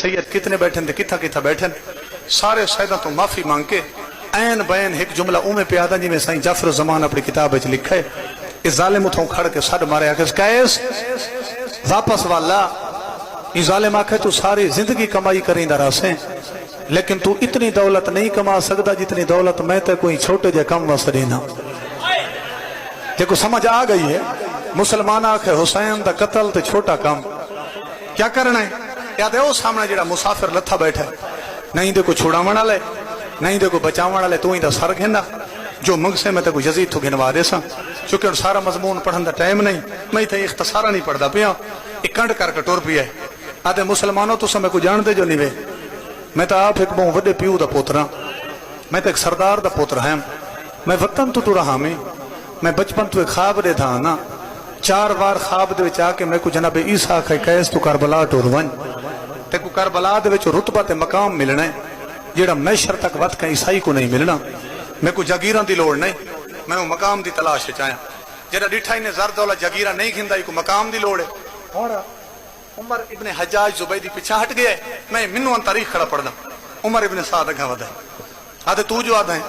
سید کتنے بیٹھن تے کتھا کتھا بیٹھن سارے سیدہ تو معافی مانگ کے این بین ایک جملہ اومے پیادا جی میں سائیں جعفر الزمان اپنی کتاب وچ لکھا ہے اس ظالم اتھوں کھڑ کے سڑ مارے آکھس قیس واپس والا یہ ظالم آکھے تو ساری زندگی کمائی کریں دا راسیں لیکن تو اتنی دولت نہیں کما سکتا جتنی دولت میں تے کوئی چھوٹے جے کم واسطے دینا جے کو سمجھ آ گئی ہے مسلمان آکھے حسین دا قتل تے چھوٹا کام کیا کرنا ہے یاد ہے وہ سامنے جڑا مسافر لتھا بیٹھا ہے نہیں دے کو چھوڑاون والے نہیں دے کو بچاون والے تو ہی دا سر گھندا جو منگسے میں تے کو یزید تو گھنوا دے سا چونکہ سارا مضمون پڑھن دا ٹائم نہیں میں تے اختصارا نہیں پڑھدا پیا ایک کنڈ کر کے ٹور پیا ہے آدھے مسلمانوں تو سمے کو جان دے جو نہیں وے میں تو آپ ایک بہت وڈے پیو دا پوترا میں تو ایک سردار دا پوترا ہاں میں وطن تو رہا میں بچپن تو ایک خواب دے تھا نا 4 بار خواب دے وچ آ کے میں کو جناب عیسیٰ کہ قیس تو کربلا ٹور ون تے کو کربلا دے وچ رتبہ تے مقام ملنا ہے جیڑا میشر تک وقت کا عیسائی کو نہیں ملنا میں کو جگیراں دی لوڑ نہیں میں وہ مقام دی تلاش چاہیا جیڑا ڈٹھا ہی نے زر دولا جگیرہ نہیں گھندا کو مقام دی لوڑ ہے اور عمر ابن حجاج زبیدی پیچھا ہٹ گیا ہے میں منو ان تاریخ کھڑا پڑھنا عمر ابن سعد اگھا ودا ہے آدھے تو جو آدھا ہے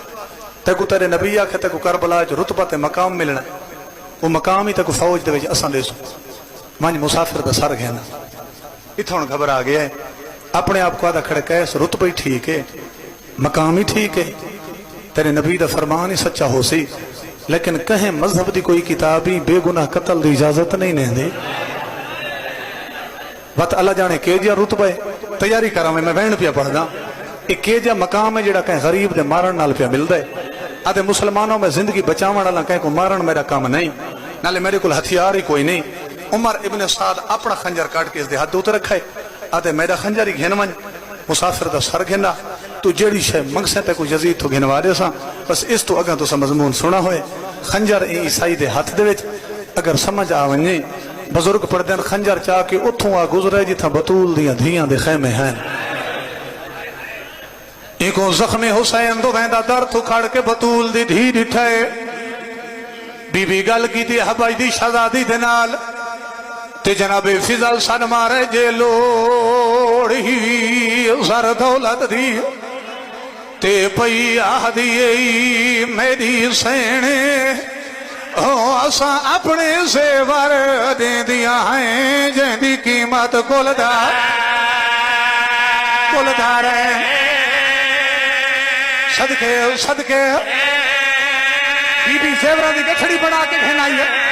تے کو تیرے نبی آکھے تے کو کربلا جو رتبہ تے مقام ملنا وہ مقام ہی تے کو فوج دے وچ اساں دے سو مانج مسافر دا سر گھنا اتھوں گھبرا گیا ہے اپنے آپ کو آدھا کھڑے قیس رتبہ ہی ٹھیک ہے مقام ہی ٹھیک ہے تیرے نبی دا فرمان ہی سچا ہو سی لیکن کہیں مذہب دی کوئی کتابی بے گناہ قتل دی اجازت نہیں نے دے وقت اللہ جانے کہ جا رتبہ ہے تیاری کرا میں وین پیا پڑھنا ایک کہ جا مقام ہے جڑا کہیں غریب دے مارن نال پیا مل دے آدھے مسلمانوں میں زندگی بچاون والا کہیں کو مارن میرا کام نہیں نالے میرے کو ہتھیار ہی کوئی نہیں عمر ابن سعد اپنا خنجر کاٹ کے اس دے ہاتھ اتر رکھا ہے آدھے میرا خنجر ہی گھن ون مسافر دا سر گھنا تو جیڑی شے منگسے تے کو یزید تو گھنوا دے سا بس اس تو اگاں تو سا مضمون سنا ہوئے خنجر عیسائی دے ہاتھ دے وچ اگر سمجھ آونجے بزرگ پڑھ دین خنجر چاہ کے اتھوں آ گزرے جتھا بطول دیاں دھیاں دے خیمے ہیں ایکو زخم حسین دو ویندہ در تو کھڑ کے بطول دی دھی ڈٹھائے بی بی گل کی دی حبائی دی شہزادی دے نال تے جناب فضل سن مارے جے لوڑی زر دولت دی تے پئی آہ دیئی میری سینے اساں اپنے زیور دے دیا ہیں جن دی قیمت کل دار ہے صدقے بی بی زیورہ دی گٹھڑی بنا کے گھنائی ہے